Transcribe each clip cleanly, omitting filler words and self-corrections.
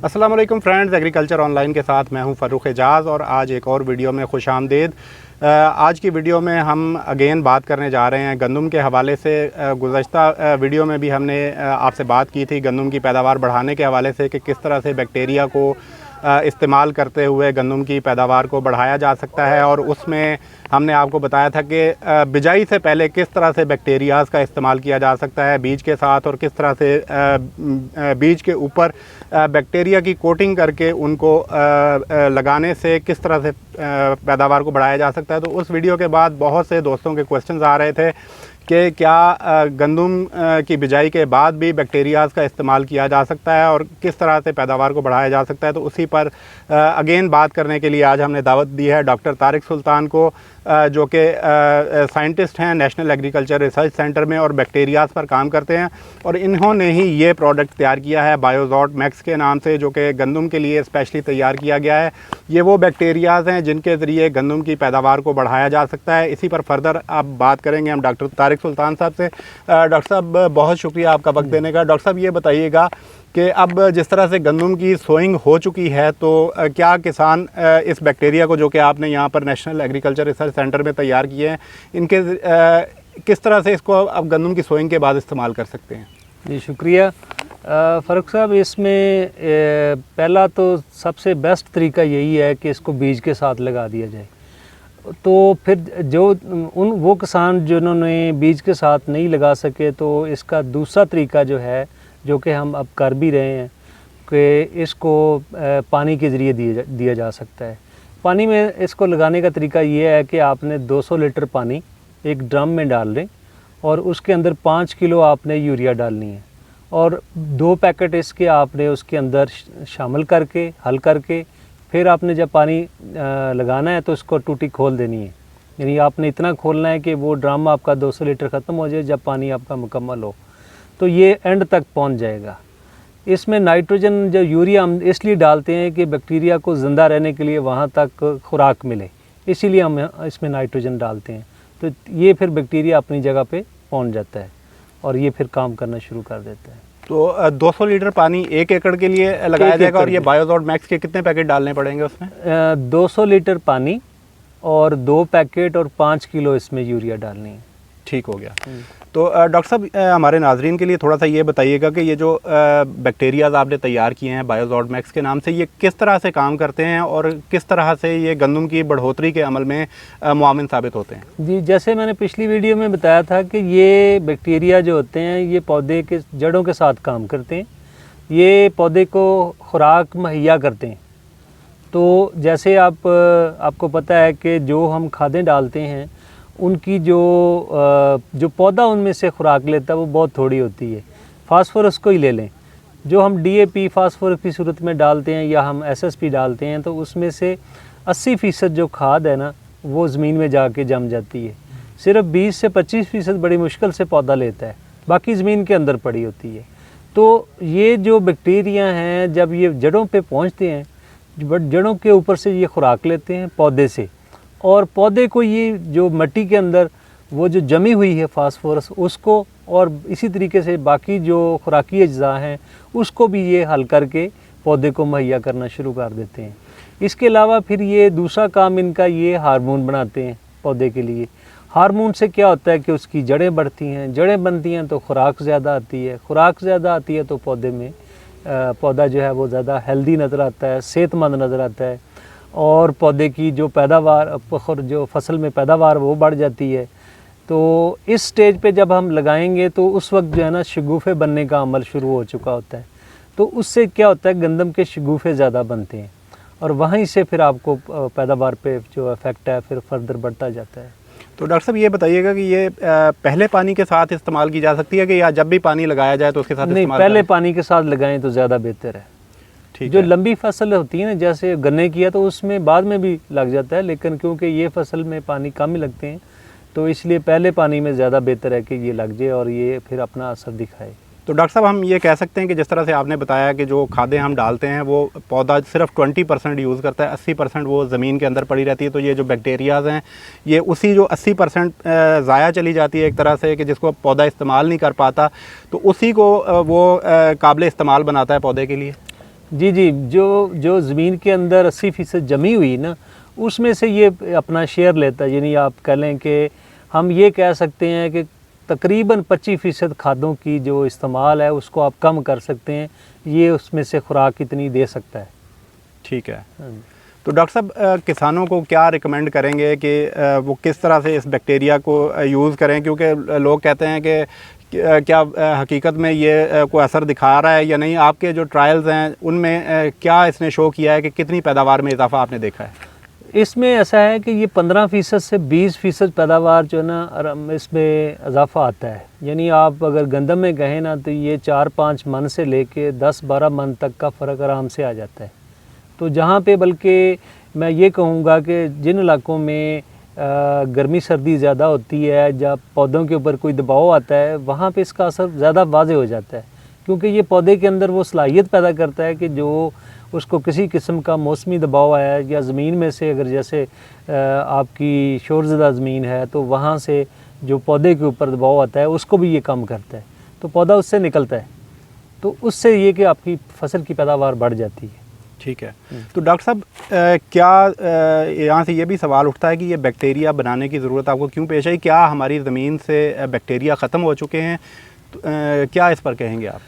अस्सलाम वालेकुम friends, agriculture online के साथ मैं हूं फ़र्रुख एजाज़ और आज एक और वीडियो में खुश आमदीद। आज की वीडियो में हम अगेन बात करने जा रहे हैं गंदम के हवाले से। गुज़श्ता वीडियो में भी हमने आपसे बात की थी गंदम की पैदावार बढ़ाने के हवाले से कि किस तरह से बैक्टीरिया को इस्तेमाल करते हुए गंदम की पैदावार को बढ़ाया जा सकता है। और उसमें हमने आपको बताया था कि बिजाई से पहले किस तरह से बैक्टीरियाज़ का इस्तेमाल किया जा सकता है बीज के साथ, और किस तरह से बीज के ऊपर बैक्टीरिया की कोटिंग करके उनको लगाने से किस तरह से पैदावार को बढ़ाया जा सकता है। तो उस वीडियो के बाद बहुत से दोस्तों के क्वेश्चंस आ रहे थे कि क्या गंदम की बिजाई के बाद भी बैक्टीरियाज़ का इस्तेमाल किया जा सकता है और किस तरह से पैदावार को बढ़ाया जा सकता है। तो उसी पर अगेन बात करने के लिए आज हमने दावत दी है डॉक्टर तारिक सुल्तान को, जो कि साइंटिस्ट हैं नेशनल एग्रीकल्चर रिसर्च सेंटर में और बैक्टीरियाज़ पर काम करते हैं। और इन्होंने ही ये प्रोडक्ट तैयार किया है बायोजॉट मैक्स के नाम से, जो कि गंदम के लिए स्पेशली तैयार किया गया है। ये वो बैक्टीरियाज़ हैं जिनके ज़रिए गंदम की पैदावार को बढ़ाया जा सकता है। इसी पर फर्दर अब बात करेंगे हम डॉक्टर तारिक सुल्तान साहब से। डॉक्टर साहब बहुत शुक्रिया आपका वक्त देने का। डॉक्टर साहब ये बताइएगा कि अब जिस तरह से गंदम की सोइंग हो चुकी है, तो क्या किसान इस बैक्टीरिया को, जो कि आपने यहाँ पर नेशनल एग्रीकल्चर रिसर्च सेंटर में तैयार किए हैं, इनके किस तरह से इसको अब गंदम की सोइंग के बाद इस्तेमाल कर सकते हैं? जी शुक्रिया फ़ारूक साहब। इसमें पहला तो सबसे बेस्ट तरीका यही है कि इसको बीज के साथ लगा दिया जाए। तो फिर जो वो किसान जिन्होंने बीज के साथ नहीं लगा सके, तो इसका दूसरा तरीका जो है, जो कि हम अब कर भी रहे हैं, कि इसको पानी के ज़रिए दिया जा सकता है। पानी में इसको लगाने का तरीका ये है कि आपने 200 लीटर पानी एक ड्रम में डाल दें और उसके अंदर 5 किलो आपने यूरिया डालनी है, और 2 पैकेट इसके आपने उसके अंदर शामिल करके हल करके फिर आपने जब पानी लगाना है तो इसको टूटी खोल देनी है। यानी आपने इतना खोलना है कि वो ड्रम आपका 200 लीटर ख़त्म हो जाए जब पानी आपका मुकम्मल हो, तो ये एंड तक पहुंच जाएगा। इसमें नाइट्रोजन जो यूरिया हम इसलिए डालते हैं कि बैक्टीरिया को ज़िंदा रहने के लिए वहाँ तक खुराक मिले, इसीलिए हम इसमें नाइट्रोजन डालते हैं। तो ये फिर बैक्टीरिया अपनी जगह पे पहुंच जाता है और ये फिर काम करना शुरू कर देता है। तो 200 लीटर पानी 1 एकड़ के लिए लगाया जाएगा। और ये बायोजॉट मैक्स के कितने पैकेट डालने पड़ेंगे उसमें? 200 लीटर पानी और 2 पैकेट और 5 किलो इसमें यूरिया डालनी है। ठीक हो गया। तो डॉक्टर साहब हमारे नाजरीन के लिए थोड़ा सा ये बताइएगा कि ये जो बैक्टीरियाज़ आपने तैयार किए हैं बायोजॉट मैक्स के नाम से, ये किस तरह से काम करते हैं और किस तरह से ये गंदम की बढ़ोतरी के अमल में मुआविन साबित होते हैं? जी, जैसे मैंने पिछली वीडियो में बताया था कि ये बैक्टीरिया जो होते हैं ये पौधे के जड़ों के साथ काम करते हैं। ये पौधे को खुराक मुहैया करते हैं। तो जैसे आपको पता है कि जो हम खादें डालते हैं उनकी जो पौधा उनमें से खुराक लेता है वो बहुत थोड़ी होती है। फास्फोरस को ही ले लें, जो हम DAP फास्फोरस की सूरत में डालते हैं या हम SSP डालते हैं, तो उसमें से 80% जो खाद है ना वो ज़मीन में जाके जम जाती है। सिर्फ 20 से 25% बड़ी मुश्किल से पौधा लेता है, बाकी ज़मीन के अंदर पड़ी होती है। तो ये जो बैक्टीरिया हैं जब ये जड़ों पे पहुंचते हैं, जड़ों के ऊपर से ये खुराक लेते हैं पौधे से, और पौधे को ये जो मिट्टी के अंदर वो जो जमी हुई है फास्फोरस उसको, और इसी तरीके से बाकी जो खुराकी अज्जा हैं उसको भी ये हल करके पौधे को मुहैया करना शुरू कर देते हैं। इसके अलावा फिर ये दूसरा काम इनका ये हार्मोन बनाते हैं पौधे के लिए। हार्मोन से क्या होता है कि उसकी जड़ें बढ़ती हैं, जड़ें बनती हैं तो खुराक ज़्यादा आती है, खुराक ज़्यादा आती है तो पौधे में पौधा जो है वो ज़्यादा हेल्दी नज़र आता है, सेहतमंद नज़र आता है, और पौधे की जो पैदावार, जो फसल में पैदावार वो बढ़ जाती है। तो इस स्टेज पे जब हम लगाएंगे तो उस वक्त जो है ना शगुफ़े बनने का अमल शुरू हो चुका होता है। तो उससे क्या होता है, गंदम के शगुफ़े ज़्यादा बनते हैं और वहीं से फिर आपको पैदावार पे जो इफ़ेक्ट है फिर फर्दर बढ़ता जाता है। तो डॉक्टर साहब ये बताइएगा कि ये पहले पानी के साथ इस्तेमाल की जा सकती है कि या जब भी पानी लगाया जाए तो उसके साथ नहीं, पहले पानी के साथ लगाएं तो ज़्यादा बेहतर है। जो लंबी फसल होती है ना, जैसे गन्ने की है, तो उसमें बाद में भी लग जाता है, लेकिन क्योंकि ये फसल में पानी कम ही लगते हैं तो इसलिए पहले पानी में ज़्यादा बेहतर है कि ये लग जाए और ये फिर अपना असर दिखाए। तो डॉक्टर साहब हम ये कह सकते हैं कि जिस तरह से आपने बताया कि जो खादें हम डालते हैं वो पौधा सिर्फ 20% यूज़ करता है, 80% वो ज़मीन के अंदर पड़ी रहती है। तो ये जो बैक्टीरियाज़ हैं ये उसी जो 80% ज़ाया चली जाती है एक तरह से, कि जिसको पौधा इस्तेमाल नहीं कर पाता, तो उसी को वो काबिल इस्तेमाल बनाता है पौधे के लिए। जी जी, जो ज़मीन के अंदर 80% जमी हुई ना, उसमें से ये अपना शेयर लेता है। यानी आप कह लें कि हम ये कह सकते हैं कि तकरीबन 25% खादों की जो इस्तेमाल है उसको आप कम कर सकते हैं, ये उसमें से खुराक इतनी दे सकता है। ठीक है। तो डॉक्टर साहब, किसानों को क्या रिकमेंड करेंगे कि वो किस तरह से इस बैक्टीरिया को यूज़ करें, क्योंकि लोग कहते हैं कि क्या हकीकत में ये कोई असर दिखा रहा है या नहीं? आपके जो ट्रायल्स हैं उनमें क्या इसने शो किया है कि कितनी पैदावार में इजाफा आपने देखा है? इसमें ऐसा है कि ये 15% से 20% पैदावार जो है ना, इसमें इजाफा आता है। यानी आप अगर गंदम में कहें ना, तो ये 4-5 मन से लेके 10-12 मन तक का फ़र्क आराम से आ जाता है। तो जहाँ पे बल्कि मैं ये कहूँगा कि जिन इलाकों में गर्मी सर्दी ज़्यादा होती है, जब पौधों के ऊपर कोई दबाव आता है, वहाँ पे इसका असर ज़्यादा वाज़ेह हो जाता है, क्योंकि ये पौधे के अंदर वो सलाहियत पैदा करता है कि जो उसको किसी किस्म का मौसमी दबाव आया है, या ज़मीन में से अगर जैसे आपकी शोरज़दा ज़मीन है तो वहाँ से जो पौधे के ऊपर दबाव आता है उसको भी ये कम करता है, तो पौधा उससे निकलता है, तो उससे ये कि आपकी फसल की पैदावार बढ़ जाती है। ठीक है। तो डॉक्टर साहब, क्या यहाँ से ये भी सवाल उठता है कि ये बैक्टीरिया बनाने की ज़रूरत आपको क्यों पेश आई? क्या हमारी ज़मीन से बैक्टीरिया ख़त्म हो चुके हैं? तो क्या इस पर कहेंगे आप?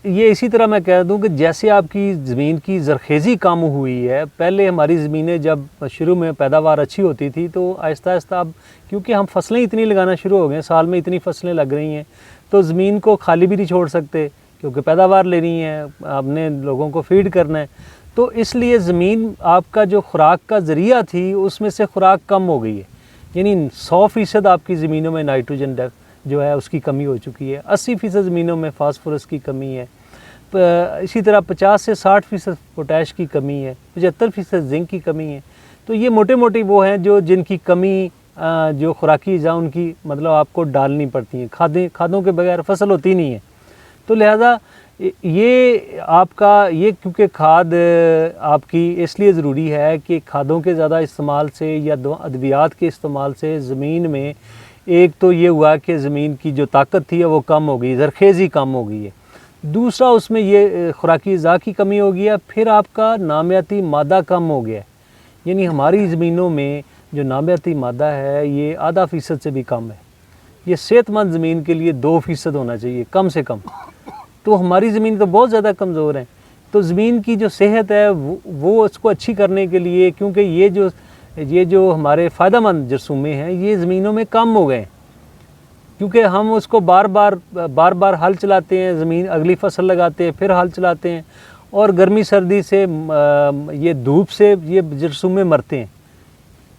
ये इसी तरह मैं कह दूं कि जैसे आपकी ज़मीन की ज़रखेज़ी कम हुई है, पहले हमारी ज़मीनें जब शुरू में पैदावार अच्छी होती थी, तो आहिस्ता आहिस्ता अब क्योंकि हम फसलें इतनी लगाना शुरू हो गए, साल में इतनी फसलें लग रही हैं, तो ज़मीन को खाली भी नहीं छोड़ सकते, क्योंकि पैदावार लेनी है, आपने लोगों को फीड करना है। तो इसलिए ज़मीन आपका जो खुराक का ज़रिया थी उसमें से खुराक कम हो गई है। यानी 100% आपकी ज़मीनों में नाइट्रोजन डेप्थ जो है उसकी कमी हो चुकी है, 80% ज़मीनों में फास्फोरस की कमी है, इसी तरह 50 से 60% पोटैश की कमी है, 75% जिंक की कमी है। तो ये मोटे मोटे वो हैं जो जिनकी कमी जो खुराकी अज़ा उनकी मतलब आपको डालनी पड़ती हैं। खादों के बगैर फसल होती नहीं है। तो लिहाजा ये आपका ये क्योंकि खाद आपकी इसलिए ज़रूरी है कि खादों के ज़्यादा इस्तेमाल से या अद्वियात के इस्तेमाल से ज़मीन में एक तो ये हुआ कि ज़मीन की जो ताकत थी वो कम हो गई, ज़रखेज़ी कम हो गई है। दूसरा उसमें ये खुराकी अज़ा की कमी हो गई है। फिर आपका नामियाती मादा कम हो गया है। यानी हमारी ज़मीनों में जो नामियाती मादा है ये आधा फ़ीसद से भी कम है। ये सेहतमंद ज़मीन के लिए 2% होना चाहिए कम से कम। तो हमारी ज़मीन तो बहुत ज़्यादा कमज़ोर है। तो ज़मीन की जो सेहत है वो उसको अच्छी करने के लिए, क्योंकि ये जो हमारे फ़ायदेमंद जरसूमे हैं ये ज़मीनों में कम हो गए, क्योंकि हम उसको बार बार हल चलाते हैं, ज़मीन अगली फसल लगाते हैं, फिर हल चलाते हैं, और गर्मी सर्दी से ये धूप से ये जरसूमे मरते हैं,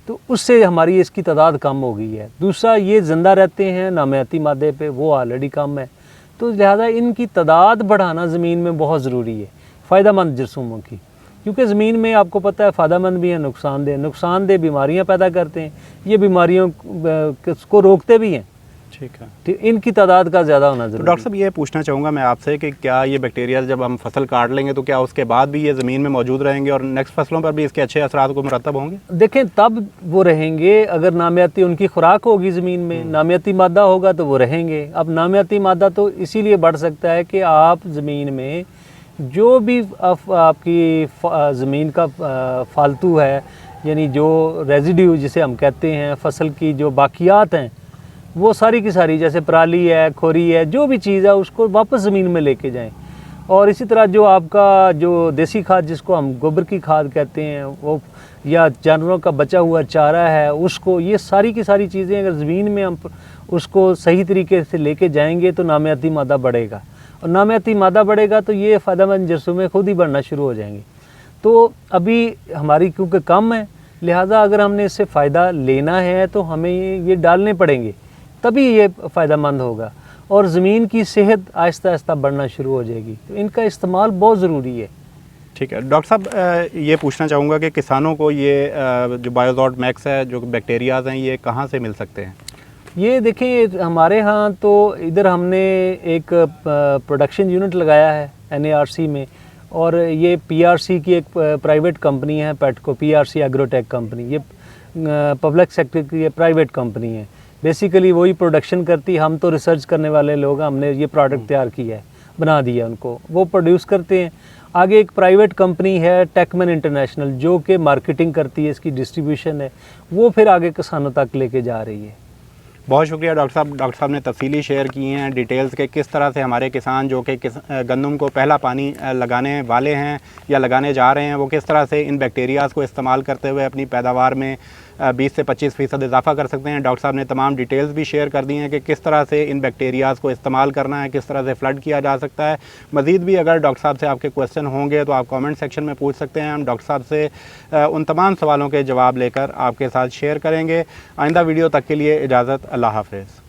तो उससे हमारी इसकी तादाद कम हो गई है। दूसरा ये ज़िंदा रहते हैं नामियाती मादे पे, वो ऑलरेडी कम है। तो लिहाजा इनकी तादाद बढ़ाना ज़मीन में बहुत ज़रूरी है फ़ायदेमंद जरसूमों की, क्योंकि ज़मीन में आपको पता है फ़ायदेमंद भी है, नुकसानदेह बीमारियां पैदा करते हैं, ये बीमारियों को रोकते भी हैं। ठीक है। तो इनकी तादाद का ज़्यादा होना ज़रूरी है। तो डॉक्टर साहब, ये पूछना चाहूँगा मैं आपसे कि क्या ये बैक्टीरिया जब हम फसल काट लेंगे तो क्या उसके बाद भी ये ज़मीन में मौजूद रहेंगे और नेक्स्ट फसलों पर भी इसके अच्छे असरात को मुरतब होंगे? देखें, तब वो रहेंगे अगर नामियाती उनकी खुराक होगी, ज़मीन में नामियाती मादा होगा तो वो रहेंगे। अब नामियाती मादा तो इसीलिए बढ़ सकता है कि आप ज़मीन में जो भी आपकी ज़मीन का फालतू है, यानी जो रेजिड्यू जिसे हम कहते हैं, फसल की जो बाकियात हैं, वो सारी की सारी जैसे पराली है, खोरी है, जो भी चीज़ है उसको वापस ज़मीन में लेके जाएं। और इसी तरह जो आपका जो देसी खाद जिसको हम गोबर की खाद कहते हैं, वो या जानवरों का बचा हुआ चारा है उसको, ये सारी की सारी चीज़ें अगर ज़मीन में हम उसको सही तरीके से लेके जाएंगे तो नामियाती मादा बढ़ेगा, और नामियाती मादा बढ़ेगा तो ये फ़ायदेमंद जरसूमें खुद ही बढ़ना शुरू हो जाएंगे। तो अभी हमारी क्योंकि कम है, लिहाजा अगर हमने इससे फ़ायदा लेना है तो हमें ये डालने पड़ेंगे, तभी ये फ़ायदेमंद होगा और ज़मीन की सेहत आहिस्ता आहिस्ता बढ़ना शुरू हो जाएगी। तो इनका इस्तेमाल बहुत ज़रूरी है। ठीक है। डॉक्टर साहब, ये पूछना चाहूँगा कि किसानों को ये जो बायोज़ॉट मैक्स है, जो बैक्टीरियाज़ हैं, ये कहाँ से मिल सकते हैं? ये देखें, हमारे यहाँ तो इधर हमने एक प्रोडक्शन यूनिट लगाया है NARC में, और ये PRC की एक प्राइवेट कंपनी है, पेटको PRC एग्रोटेक कंपनी, ये पब्लिक सेक्टर की ये प्राइवेट कंपनी है। बेसिकली वही प्रोडक्शन करती, हम तो रिसर्च करने वाले लोग, हमने ये प्रोडक्ट तैयार किया है, बना दिया उनको, वो प्रोड्यूस करते हैं। आगे एक प्राइवेट कंपनी है टेकमैन इंटरनेशनल, जो कि मार्केटिंग करती है, इसकी डिस्ट्रीब्यूशन है, वो फिर आगे किसानों तक लेके जा रही है। बहुत शुक्रिया डॉक्टर साहब ने तफसीली शेयर की हैं डिटेल्स के किस तरह से हमारे किसान जो कि गंदम को पहला पानी लगाने वाले हैं या लगाने जा रहे हैं, वो किस तरह से इन बैक्टीरियाज़ को इस्तेमाल करते हुए अपनी पैदावार में 20 से 25% इजाफा कर सकते हैं। डॉक्टर साहब ने तमाम डिटेल्स भी शेयर कर दी हैं कि किस तरह से इन बैक्टीरियाज़ को इस्तेमाल करना है, किस तरह से फ्लड किया जा सकता है। मज़ीद भी अगर डॉक्टर साहब से आपके क्वेश्चन होंगे तो आप कमेंट सेक्शन में पूछ सकते हैं। हम डॉक्टर साहब से उन तमाम सवालों के जवाब लेकर आपके साथ शेयर करेंगे। आइंदा वीडियो तक के लिए इजाज़त, अल्लाह हाफ़िज़।